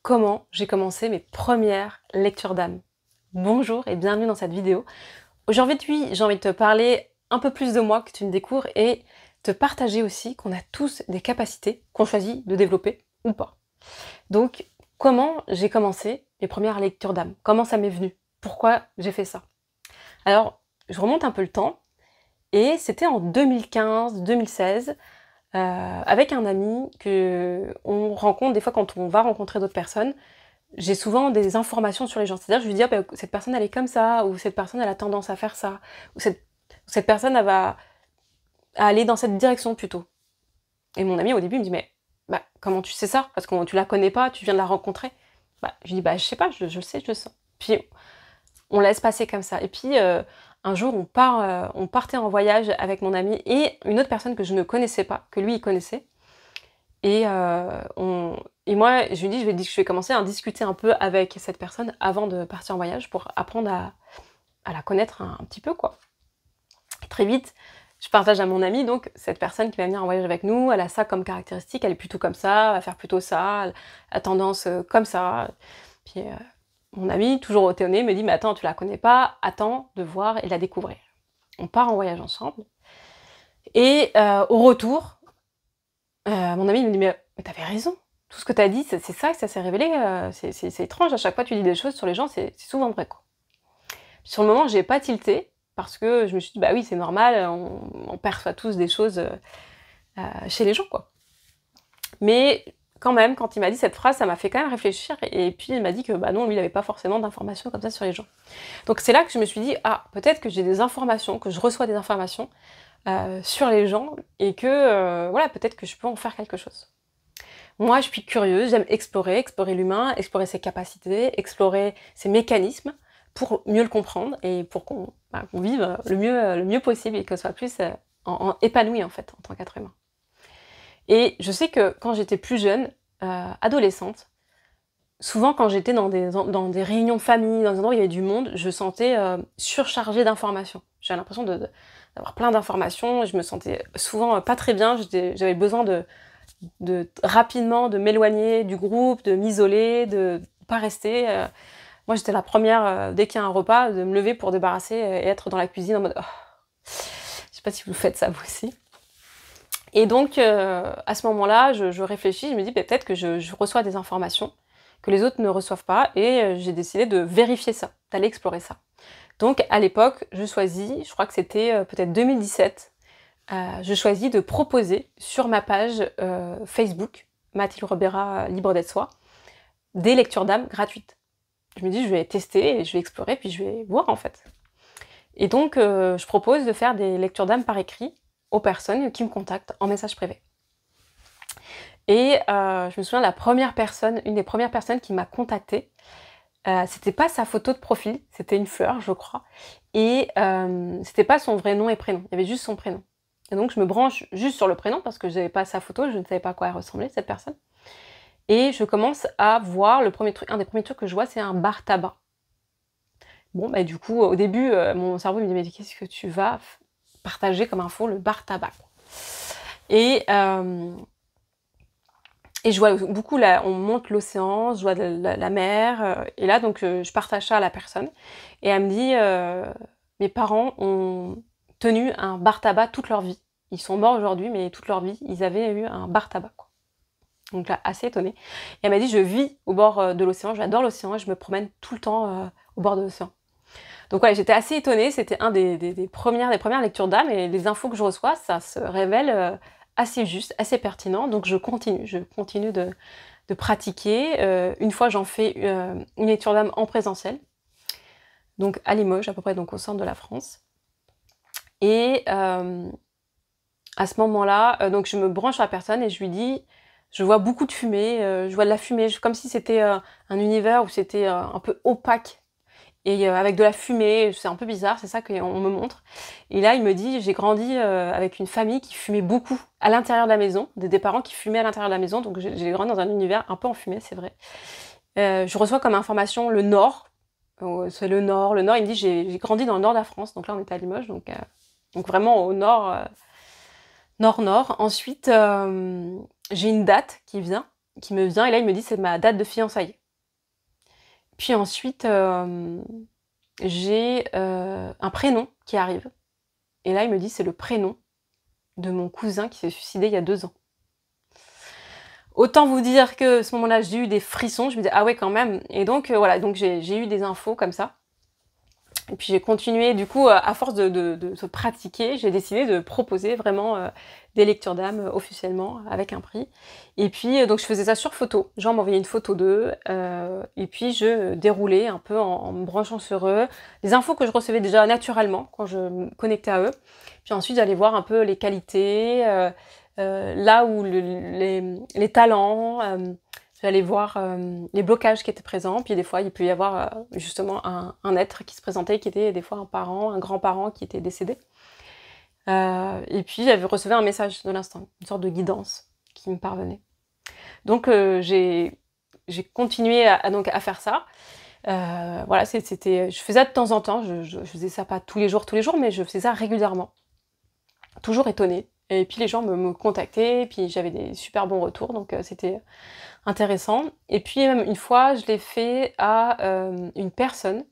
comment j'ai commencé mes premières lectures d'âme. Bonjour et bienvenue dans cette vidéo. Aujourd'hui, j'ai envie de te parler un peu plus de moi, que tu me découvres, et te partager aussi qu'on a tous des capacités qu'on choisit de développer ou pas. Donc, comment j'ai commencé mes premières lectures d'âme? Comment ça m'est venu? Pourquoi j'ai fait ça? Alors, je remonte un peu le temps, et c'était en 2015-2016, avec un ami que on rencontre des fois quand on va rencontrer d'autres personnes. J'ai souvent des informations sur les gens. C'est-à-dire, je lui dis, ah, bah, cette personne, elle est comme ça, ou cette personne, elle a tendance à faire ça, ou cette personne, elle va aller dans cette direction plutôt. Et mon ami, au début, il me dit, mais bah, comment tu sais ça? Parce que tu la connais pas, tu viens de la rencontrer. Bah, je lui dis, bah, je sais pas, je le sais, je le sens. Puis, on laisse passer comme ça. Et puis, un jour, on partait en voyage avec mon ami et une autre personne que je ne connaissais pas, que lui, il connaissait. Et moi, je lui dis, je vais commencer à discuter un peu avec cette personne avant de partir en voyage pour apprendre à la connaître un petit peu, quoi. Et très vite, je partage à mon ami, donc cette personne qui va venir en voyage avec nous, elle a ça comme caractéristique, elle est plutôt comme ça, elle va faire plutôt ça, elle a tendance comme ça. Puis mon ami, toujours étonné, me dit, mais attends, tu la connais pas, attends de voir et de la découvrir. On part en voyage ensemble. Et au retour, mon ami me dit, mais t'avais raison, tout ce que t'as dit, c'est ça que ça s'est révélé, c'est étrange, à chaque fois tu dis des choses sur les gens, c'est souvent vrai, quoi. Puis sur le moment, j'ai pas tilté, parce que je me suis dit, bah oui, c'est normal, on perçoit tous des choses chez les gens, quoi. Mais quand même, quand il m'a dit cette phrase, ça m'a fait quand même réfléchir, et puis il m'a dit que bah non, lui, il avait pas forcément d'informations comme ça sur les gens. Donc c'est là que je me suis dit, ah, peut-être que j'ai des informations, que je reçois des informations sur les gens, et que voilà, peut-être que je peux en faire quelque chose. Moi, je suis curieuse, j'aime explorer l'humain, explorer ses capacités, explorer ses mécanismes pour mieux le comprendre et pour qu'on vive le mieux possible et qu'on soit plus épanoui en fait en tant qu'être humain. Et je sais que quand j'étais plus jeune, adolescente, souvent quand j'étais dans des réunions de famille, dans des endroits où il y avait du monde, je sentais surchargée d'informations. J'avais l'impression d'avoir plein d'informations, je me sentais souvent pas très bien, j'avais besoin rapidement de m'éloigner du groupe, de m'isoler, de pas rester. Moi, j'étais la première, dès qu'il y a un repas, de me lever pour débarrasser et être dans la cuisine en mode... Oh. Je sais pas si vous faites ça vous aussi. Et donc, à ce moment-là, je réfléchis, je me dis peut-être que je reçois des informations que les autres ne reçoivent pas, et j'ai décidé de vérifier ça, d'aller explorer ça. Donc, à l'époque, je crois que c'était peut-être 2017, je choisis de proposer sur ma page Facebook, Mathilde Robera, Libre d'être soi, des lectures d'âme gratuites. Je me dis, je vais tester, et je vais explorer, puis je vais voir en fait. Et donc, je propose de faire des lectures d'âme par écrit aux personnes qui me contactent en message privé. Et je me souviens, une des premières personnes qui m'a contactée, c'était pas sa photo de profil, c'était une fleur, je crois, et c'était pas son vrai nom et prénom, il y avait juste son prénom. Et donc je me branche juste sur le prénom parce que je n'avais pas sa photo, je ne savais pas à quoi elle ressemblait, cette personne. Et je commence à voir un des premiers trucs que je vois, c'est un bar tabac. Bon, bah du coup, au début, mon cerveau me dit, mais qu'est-ce que tu vas partager comme info, le bar tabac? Et je vois beaucoup, on monte l'océan, je vois la mer, et là, donc, je partage ça à la personne. Et elle me dit, mes parents ont tenu un bar tabac toute leur vie. Ils sont morts aujourd'hui, mais toute leur vie, ils avaient eu un bar tabac, quoi. Donc là, assez étonnée. Et elle m'a dit, je vis au bord de l'océan, j'adore l'océan, et je me promène tout le temps au bord de l'océan. Donc voilà, j'étais assez étonnée, c'était un des premières lectures d'âme, et les infos que je reçois, ça se révèle assez juste, assez pertinent, donc je continue de pratiquer. Une fois, j'en fais une lecture d'âme en présentiel, donc à Limoges, à peu près, donc au centre de la France. Et à ce moment-là, donc je me branche sur la personne et je lui dis, je vois beaucoup de fumée, je vois de la fumée, comme si c'était un univers où c'était un peu opaque, et avec de la fumée, c'est un peu bizarre, c'est ça qu'on me montre. Et là, il me dit, j'ai grandi avec une famille qui fumait beaucoup à l'intérieur de la maison, des parents qui fumaient à l'intérieur de la maison, donc j'ai grandi dans un univers un peu enfumé, c'est vrai. Je reçois comme information le Nord, c'est le Nord, il me dit, j'ai grandi dans le nord de la France, donc là on était à Limoges, donc vraiment au nord, nord-nord. Ensuite, j'ai une date qui vient, qui me vient, et là il me dit c'est ma date de fiançailles. Puis ensuite, j'ai un prénom qui arrive. Et là il me dit c'est le prénom de mon cousin qui s'est suicidé il y a 2 ans. Autant vous dire que à ce moment-là, j'ai eu des frissons, je me dis ah ouais quand même. Et donc voilà, donc j'ai eu des infos comme ça. Et puis j'ai continué, du coup, à force de se pratiquer, j'ai décidé de proposer vraiment des lectures d'âme officiellement avec un prix. Et puis donc je faisais ça sur photo. Genre m'envoyait une photo d'eux, et puis je déroulais un peu en me branchant sur eux, les infos que je recevais déjà naturellement quand je me connectais à eux. Puis ensuite j'allais voir un peu les qualités, là où les talents, j'allais voir les blocages qui étaient présents, puis des fois il peut y avoir justement un être qui se présentait, qui était des fois un parent, un grand-parent qui était décédé. Et puis j'avais reçu un message de l'instant, une sorte de guidance qui me parvenait. Donc j'ai continué à faire ça. Voilà, je faisais ça de temps en temps, je faisais ça pas tous les jours, mais je faisais ça régulièrement. Toujours étonnée. Et puis les gens me contactaient, et puis j'avais des super bons retours, donc c'était intéressant. Et puis même une fois, je l'ai fait à une personne.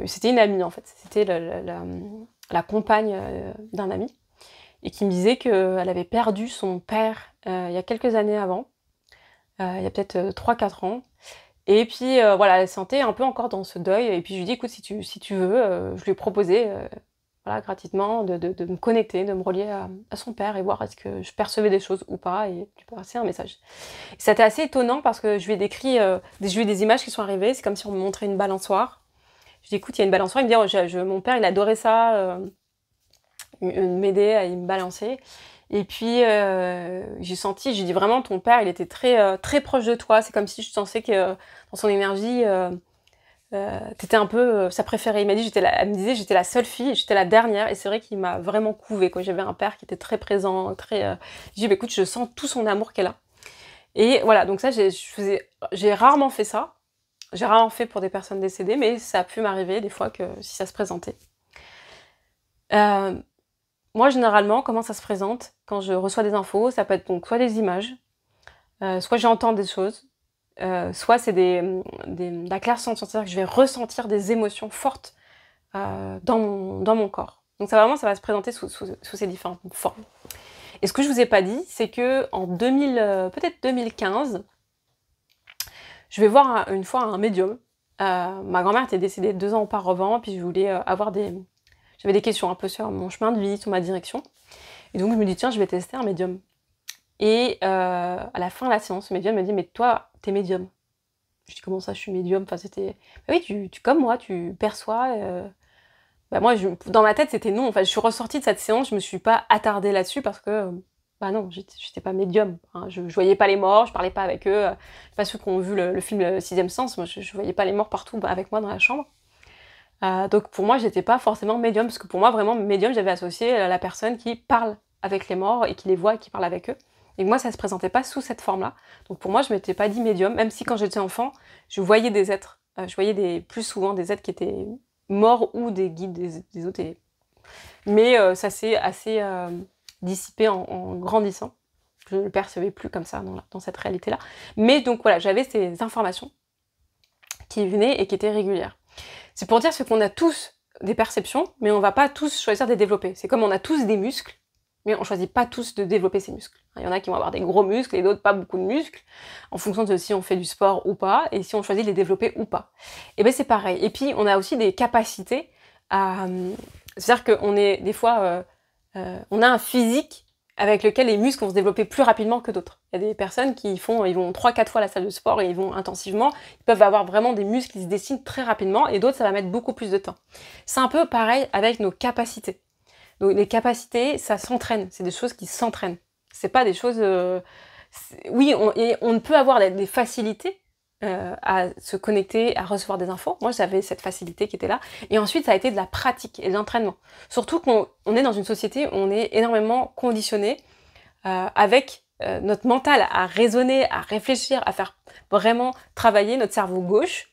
C'était une amie en fait, c'était la compagne d'un ami, et qui me disait qu'elle avait perdu son père il y a quelques années avant, il y a peut-être 3-4 ans. Et puis voilà, elle se sentait un peu encore dans ce deuil, et puis je lui ai dit écoute, si tu veux, je lui ai proposé voilà, gratuitement, de me connecter, de me relier à son père et voir est-ce que je percevais des choses ou pas, et lui passer un message. C'était assez étonnant parce que je lui ai décrit, j'ai eu des images qui sont arrivées, c'est comme si on me montrait une balançoire. Je dis écoute, il y a une balançoire, il me dit mon père il adorait ça, m'aider à me balancer. Et puis j'ai senti, j'ai dit vraiment ton père il était très, très proche de toi, c'est comme si je sentais que dans son énergie, t'étais un peu sa préférée. Il m'a dit, elle me disait j'étais la seule fille, j'étais la dernière, et c'est vrai qu'il m'a vraiment couvée, quoi. J'avais un père qui était très présent, très. J'ai dit bah, écoute, je sens tout son amour qu'elle a. Et voilà, donc ça j'ai rarement fait ça. J'ai rarement fait pour des personnes décédées, mais ça a pu m'arriver des fois que si ça se présentait. Moi généralement, comment ça se présente quand je reçois des infos, ça peut être donc soit des images, soit j'entends des choses. Soit c'est de la clairsentence, c'est-à-dire que je vais ressentir des émotions fortes dans mon corps. Donc ça va se présenter sous ces différentes formes. Et ce que je vous ai pas dit, c'est que en peut-être 2015, je vais voir une fois un médium. Ma grand-mère était décédée 2 ans auparavant, puis je voulais j'avais des questions un peu sur mon chemin de vie, sur ma direction. Et donc je me dis tiens, je vais tester un médium. Et à la fin de la séance, le médium me dit mais toi, t'es médium. Je dis comment ça, je suis médium. Enfin c'était bah oui, tu comme moi, tu perçois. Bah moi, dans ma tête, c'était non. Enfin, je suis ressortie de cette séance, je me suis pas attardée là-dessus parce que bah non, j'étais pas médium. Hein. Je voyais pas les morts, je parlais pas avec eux. Pas ceux qui ont vu le film Le Sixième Sens. Moi, je voyais pas les morts partout avec moi dans la chambre. Donc pour moi, j'étais pas forcément médium, parce que pour moi, vraiment, médium, j'avais associé la personne qui parle avec les morts et qui les voit et qui parle avec eux. Et moi, ça se présentait pas sous cette forme-là. Donc pour moi, je m'étais pas dit médium, même si quand j'étais enfant, je voyais des êtres. Je voyais plus souvent des êtres qui étaient morts ou des guides des autres. Mais ça s'est assez dissipé en grandissant. Je ne le percevais plus comme ça dans cette réalité-là. Mais donc voilà, j'avais ces informations qui venaient et qui étaient régulières. C'est pour dire ce qu'on a tous des perceptions, mais on va pas tous choisir de les développer. C'est comme on a tous des muscles, mais on choisit pas tous de développer ces muscles. Il y en a qui vont avoir des gros muscles et d'autres pas beaucoup de muscles, en fonction de si on fait du sport ou pas, et si on choisit de les développer ou pas. Et bien c'est pareil. Et puis on a aussi des capacités à... C'est-à-dire qu'on est des fois... on a un physique avec lequel les muscles vont se développer plus rapidement que d'autres. Il y a des personnes qui ils vont 3-4 fois à la salle de sport et ils vont intensivement, ils peuvent avoir vraiment des muscles qui se dessinent très rapidement, et d'autres ça va mettre beaucoup plus de temps. C'est un peu pareil avec nos capacités. Donc les capacités, ça s'entraîne, c'est des choses qui s'entraînent. C'est pas des choses... Oui, on peut avoir des facilités à se connecter, à recevoir des infos. Moi, j'avais cette facilité qui était là. Et ensuite, ça a été de la pratique et de l'entraînement. Surtout qu'on est dans une société où on est énormément conditionné avec notre mental à raisonner, à réfléchir, à faire vraiment travailler notre cerveau gauche.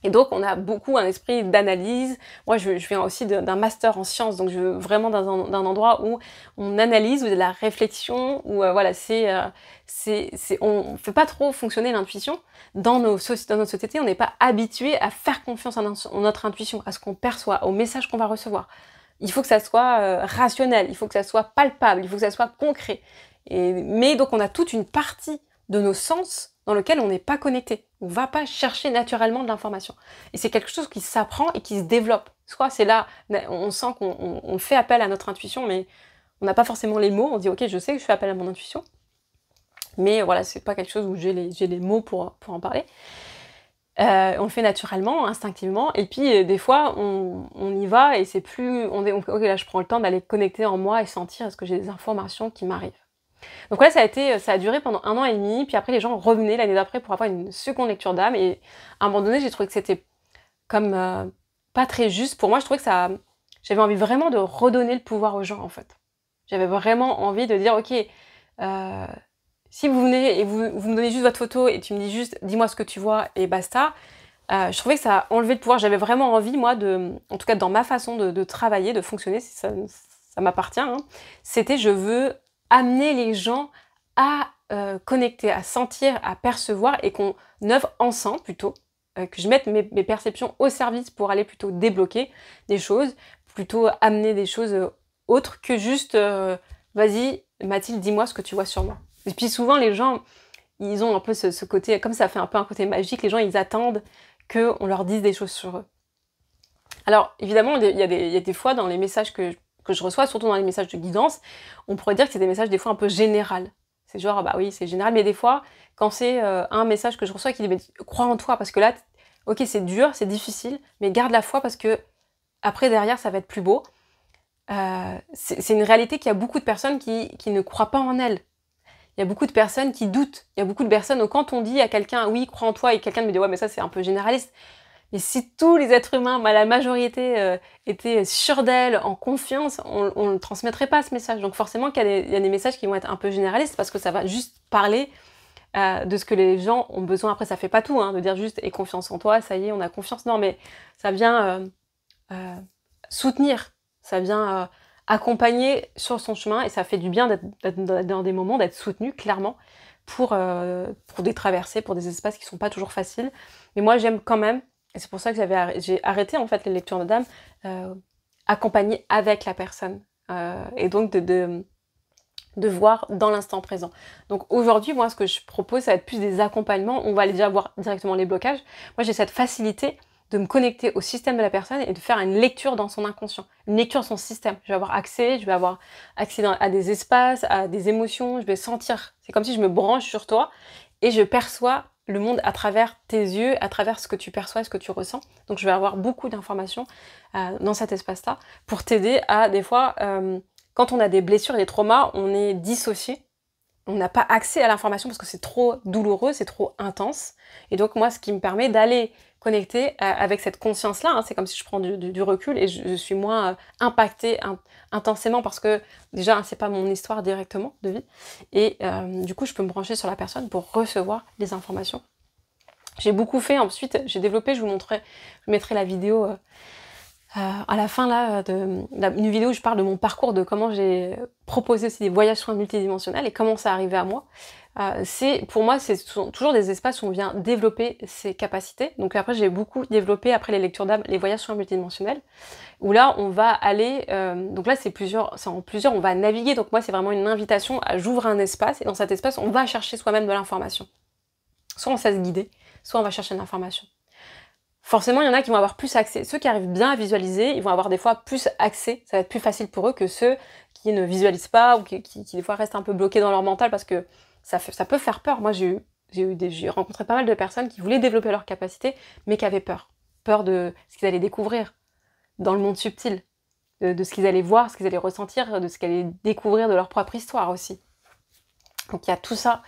Et donc, on a beaucoup un esprit d'analyse. Moi, je viens aussi d'un master en sciences, donc je veux vraiment d'un endroit où on analyse, où il y a de la réflexion, où voilà, on fait pas trop fonctionner l'intuition. Dans notre société, on n'est pas habitué à faire confiance en notre intuition, à ce qu'on perçoit, au message qu'on va recevoir. Il faut que ça soit rationnel, il faut que ça soit palpable, il faut que ça soit concret. Mais donc, on a toute une partie de nos sens dans lequel on n'est pas connecté. On ne va pas chercher naturellement de l'information. Et c'est quelque chose qui s'apprend et qui se développe. Soit c'est là, on sent qu'on fait appel à notre intuition, mais on n'a pas forcément les mots. On dit, ok, je sais que je fais appel à mon intuition. Mais voilà, c'est pas quelque chose où j'ai les mots pour en parler. On le fait naturellement, instinctivement, et puis des fois on y va et c'est plus, ok, là je prends le temps d'aller connecter en moi et sentir est-ce que j'ai des informations qui m'arrivent. Donc là, ça a duré pendant 1 an et demi, puis après les gens revenaient l'année d'après pour avoir une seconde lecture d'âme, et à un moment donné, j'ai trouvé que c'était comme pas très juste. Pour moi, je trouvais que j'avais envie vraiment de redonner le pouvoir aux gens, en fait. J'avais vraiment envie de dire, ok, si vous venez et vous me donnez juste votre photo et tu me dis juste, dis-moi ce que tu vois et basta, je trouvais que ça a enlevé le pouvoir. J'avais vraiment envie, moi, en tout cas dans ma façon de travailler, de fonctionner, si ça m'appartient, hein, c'était je veux amener les gens à connecter, à sentir, à percevoir, et qu'on œuvre ensemble plutôt, que je mette mes perceptions au service pour aller plutôt débloquer des choses, plutôt amener des choses autres que juste vas-y Mathilde, dis-moi ce que tu vois sur moi. Et puis souvent les gens, ils ont un peu ce côté, comme ça fait un peu un côté magique, les gens ils attendent qu'on leur dise des choses sur eux. Alors évidemment il y a des fois dans les messages que je reçois, surtout dans les messages de guidance, on pourrait dire que c'est des messages des fois un peu général. C'est genre, bah oui, c'est général, mais des fois, quand c'est un message que je reçois qui dit, crois en toi, parce que là, ok, c'est dur, c'est difficile, mais garde la foi parce que après, derrière, ça va être plus beau. C'est une réalité qu'il y a beaucoup de personnes qui ne croient pas en elles. Il y a beaucoup de personnes qui doutent. Il y a beaucoup de personnes où quand on dit à quelqu'un, oui, crois en toi, et quelqu'un me dit, ouais, mais ça, c'est un peu généraliste. Mais si tous les êtres humains, la majorité, étaient sûrs d'elles, en confiance, on ne transmettrait pas ce message. Donc forcément qu'il y a des messages qui vont être un peu généralistes, parce que ça va juste parler de ce que les gens ont besoin. Après, ça fait pas tout, hein, de dire juste « aie confiance en toi », ça y est, on a confiance. Non, mais ça vient soutenir, ça vient accompagner sur son chemin, et ça fait du bien d'être dans des moments, d'être soutenu, clairement, pour des traversées, pour des espaces qui sont pas toujours faciles. Mais moi, j'aime quand même, et c'est pour ça que j'ai arrêté en fait les lectures d'âme, accompagner avec la personne. Et donc de voir dans l'instant présent. Donc aujourd'hui, moi, ce que je propose, ça va être plus des accompagnements. On va aller déjà voir directement les blocages. Moi, j'ai cette facilité de me connecter au système de la personne et de faire une lecture dans son inconscient, une lecture de son système. Je vais avoir accès à des espaces, à des émotions, je vais sentir. C'est comme si je me branche sur toi et je perçois le monde à travers tes yeux, à travers ce que tu perçois, ce que tu ressens. Donc je vais avoir beaucoup d'informations dans cet espace-là pour t'aider à, des fois, quand on a des blessures et des traumas, on est dissocié. On n'a pas accès à l'information parce que c'est trop douloureux, c'est trop intense. Et donc moi, ce qui me permet d'aller connecter avec cette conscience-là, hein, c'est comme si je prends du recul et je suis moins impactée intensément parce que déjà, hein, c'est pas mon histoire directement de vie. Et du coup, je peux me brancher sur la personne pour recevoir les informations. J'ai beaucoup fait ensuite, j'ai développé, je vous mettrai la vidéo à la fin là, une vidéo où je parle de mon parcours, de comment j'ai proposé aussi des voyages soins multidimensionnels et comment ça arrivait à moi. Pour moi, c'est toujours des espaces où on vient développer ses capacités. Donc après, j'ai beaucoup développé, après les lectures d'âme, les voyages soins multidimensionnels, où là, on va aller, donc là, c'est en plusieurs, on va naviguer. Donc moi, c'est vraiment une invitation à j'ouvre un espace, et dans cet espace, on va chercher soi-même de l'information. Soit on sait se guider, soit on va chercher de l'information. Forcément, il y en a qui vont avoir plus accès. Ceux qui arrivent bien à visualiser, ils vont avoir des fois plus accès. Ça va être plus facile pour eux que ceux qui ne visualisent pas ou qui des fois restent un peu bloqués dans leur mental parce que ça peut faire peur. Moi, j'ai rencontré pas mal de personnes qui voulaient développer leurs capacités, mais qui avaient peur. Peur de ce qu'ils allaient découvrir dans le monde subtil, de ce qu'ils allaient voir, ce qu'ils allaient ressentir, de ce qu'ils allaient découvrir de leur propre histoire aussi. Donc il y a tout ça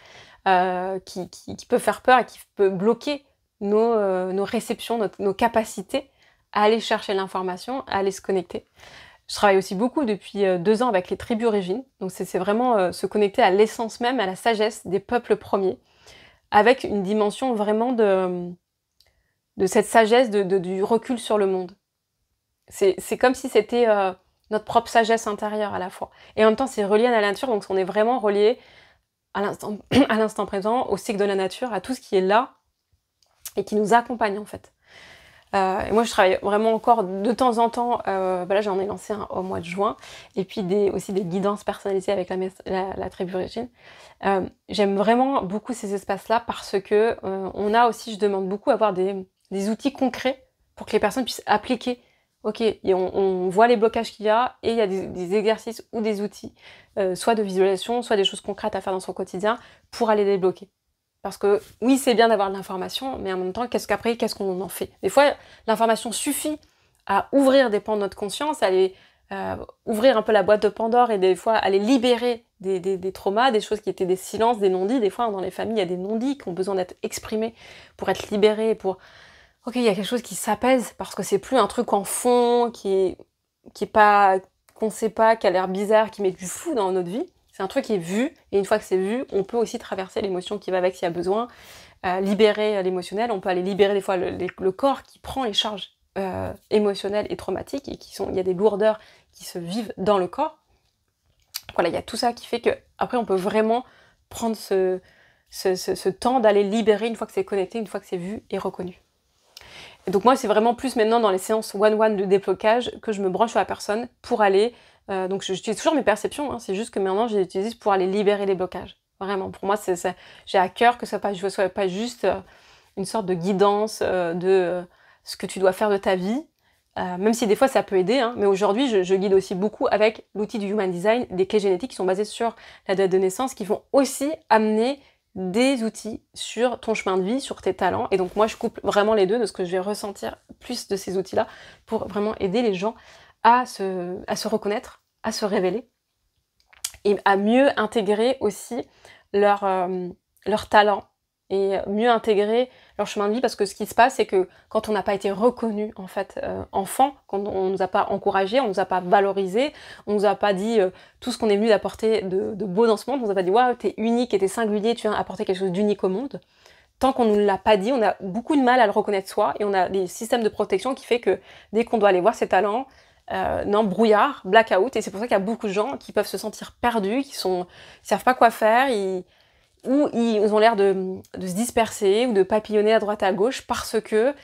qui peut faire peur et qui peut bloquer nos réceptions, nos capacités à aller chercher l'information, à aller se connecter. Je travaille aussi beaucoup depuis 2 ans avec les tribus origines, donc c'est vraiment se connecter à l'essence même, à la sagesse des peuples premiers, avec une dimension vraiment de cette sagesse, du recul sur le monde. C'est comme si c'était notre propre sagesse intérieure à la fois. Et en même temps, c'est relié à la nature, donc on est vraiment relié à l'instant présent, au cycle de la nature, à tout ce qui est là et qui nous accompagne en fait. Et moi, je travaille vraiment encore de temps en temps, là j'en ai lancé un au mois de juin, et puis aussi des guidances personnalisées avec la tribu Régine. J'aime vraiment beaucoup ces espaces-là parce que on a aussi, je demande beaucoup, avoir des outils concrets pour que les personnes puissent appliquer. Ok, et on voit les blocages qu'il y a, et il y a des exercices ou des outils, soit de visualisation, soit des choses concrètes à faire dans son quotidien pour aller débloquer. Parce que oui, c'est bien d'avoir de l'information, mais en même temps, qu'est-ce qu'on en fait? Des fois, l'information suffit à ouvrir des pans de notre conscience, à aller ouvrir un peu la boîte de Pandore et des fois aller libérer des traumas, des choses qui étaient des silences, des non-dits. Des fois, dans les familles, il y a des non-dits qui ont besoin d'être exprimés pour être libérés, pour... Ok, il y a quelque chose qui s'apaise parce que c'est plus un truc en fond qui est pas... qu'on sait pas, qui a l'air bizarre, qui met du flou dans notre vie. C'est un truc qui est vu, et une fois que c'est vu, on peut aussi traverser l'émotion qui va avec s'il y a besoin, libérer l'émotionnel, on peut aller libérer des fois le corps qui prend les charges émotionnelles et traumatiques, et il y a des lourdeurs qui se vivent dans le corps. Voilà, il y a tout ça qui fait que après on peut vraiment prendre ce temps d'aller libérer une fois que c'est connecté, une fois que c'est vu et reconnu. Et donc moi, c'est vraiment plus maintenant dans les séances one-one de déblocage que je me branche sur la personne pour aller... donc j'utilise toujours mes perceptions, hein, c'est juste que maintenant je les utilise pour aller libérer les blocages. Vraiment, pour moi, j'ai à cœur que ce soit pas juste une sorte de guidance de ce que tu dois faire de ta vie, même si des fois ça peut aider, hein, mais aujourd'hui je guide aussi beaucoup avec l'outil du Human Design, des clés génétiques qui sont basées sur la date de naissance, qui vont aussi amener des outils sur ton chemin de vie, sur tes talents. Et donc moi je couple vraiment les deux, de ce que je vais ressentir plus de ces outils-là pour vraiment aider les gens à se reconnaître, à se révéler et à mieux intégrer aussi leur talent et mieux intégrer leur chemin de vie, parce que ce qui se passe, c'est que quand on n'a pas été reconnu en fait enfant, quand on nous a pas encouragé, on nous a pas valorisé, on nous a pas dit tout ce qu'on est venu d'apporter de beau dans ce monde, on nous a pas dit waouh, t'es unique et t'es singulier, tu viens apporter quelque chose d'unique au monde. Tant qu'on ne nous l'a pas dit, on a beaucoup de mal à le reconnaître soi, et on a des systèmes de protection qui fait que dès qu'on doit aller voir ses talents, brouillard, blackout, et c'est pour ça qu'il y a beaucoup de gens qui peuvent se sentir perdus, qui savent pas quoi faire, ou ils ont l'air de se disperser ou de papillonner à droite à gauche parce que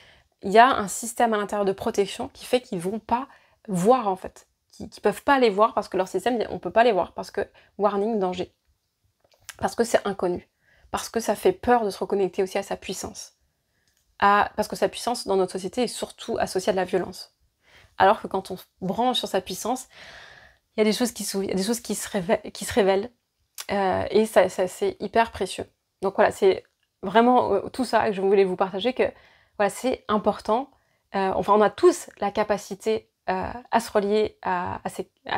il y a un système à l'intérieur de protection qui fait qu'ils vont pas voir en fait, qui peuvent pas les voir parce que leur système, on peut pas les voir parce que warning, danger, parce que c'est inconnu, parce que ça fait peur de se reconnecter aussi à sa puissance, parce que sa puissance dans notre société est surtout associée à de la violence. Alors que quand on se branche sur sa puissance, il y a des choses qui s'ouvrent, il y a des choses qui se révèlent, et ça c'est hyper précieux. Donc voilà, c'est vraiment tout ça que je voulais vous partager, que voilà, c'est important. Enfin, on a tous la capacité à se relier à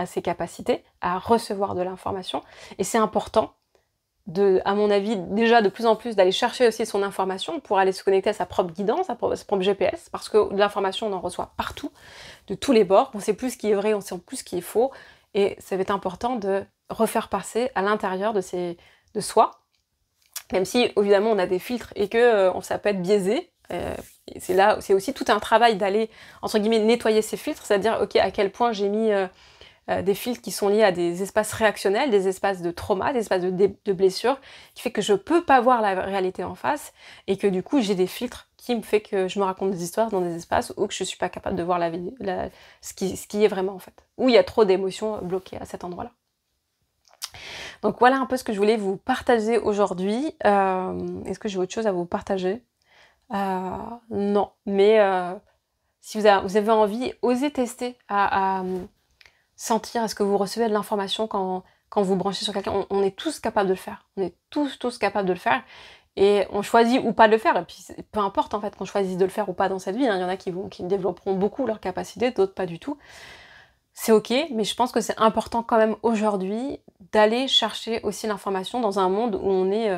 ces capacités, à recevoir de l'information, et c'est important à mon avis, déjà de plus en plus d'aller chercher aussi son information pour aller se connecter à sa propre guidance, à sa propre GPS, parce que de l'information, on en reçoit partout, de tous les bords, on sait plus ce qui est vrai, on sait plus ce qui est faux, et ça va être important de refaire passer à l'intérieur de soi, même si évidemment on a des filtres et que ça peut être biaisé. C'est aussi tout un travail d'aller, entre guillemets, nettoyer ces filtres, c'est-à-dire ok, à quel point j'ai mis des filtres qui sont liés à des espaces réactionnels, des espaces de trauma, des espaces de blessures, qui fait que je peux pas voir la réalité en face, et que du coup j'ai des filtres qui me fait que je me raconte des histoires dans des espaces où que je suis pas capable de voir ce qui est vraiment en fait, où il y a trop d'émotions bloquées à cet endroit-là. Donc voilà un peu ce que je voulais vous partager aujourd'hui. Est-ce que j'ai autre chose à vous partager? Non, mais si vous avez envie, osez tester à sentir, est-ce que vous recevez de l'information quand vous branchez sur quelqu'un. On est tous capables de le faire. On est tous capables de le faire. Et on choisit ou pas de le faire. Et puis peu importe en fait qu'on choisisse de le faire ou pas dans cette vie. Hein. Il y en a qui développeront beaucoup leur capacité, d'autres pas du tout. C'est ok, mais je pense que c'est important quand même aujourd'hui d'aller chercher aussi l'information dans un monde où on est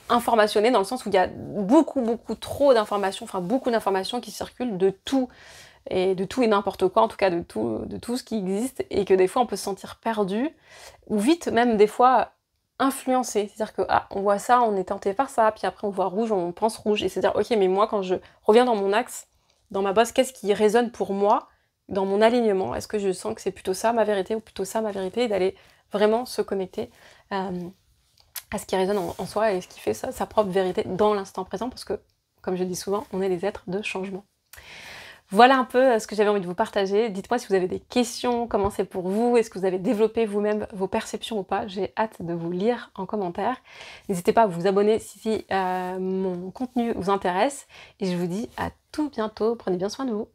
informationné, dans le sens où il y a beaucoup trop d'informations, enfin beaucoup d'informations qui circulent de tout et n'importe quoi, en tout cas de tout ce qui existe, et que des fois on peut se sentir perdu, ou vite même des fois influencer. C'est-à-dire que, ah, on voit ça, on est tenté par ça, puis après on voit rouge, on pense rouge. Et c'est-à-dire, ok, mais moi, quand je reviens dans mon axe, dans ma bosse, qu'est-ce qui résonne pour moi, dans mon alignement? Est-ce que je sens que c'est plutôt ça ma vérité ou plutôt ça ma vérité? Et d'aller vraiment se connecter à ce qui résonne en soi et ce qui fait sa propre vérité dans l'instant présent, parce que, comme je dis souvent, on est des êtres de changement. Voilà un peu ce que j'avais envie de vous partager. Dites-moi si vous avez des questions, comment c'est pour vous, est-ce que vous avez développé vous-même vos perceptions ou pas. J'ai hâte de vous lire en commentaire. N'hésitez pas à vous abonner si mon contenu vous intéresse. Et je vous dis à tout bientôt. Prenez bien soin de vous.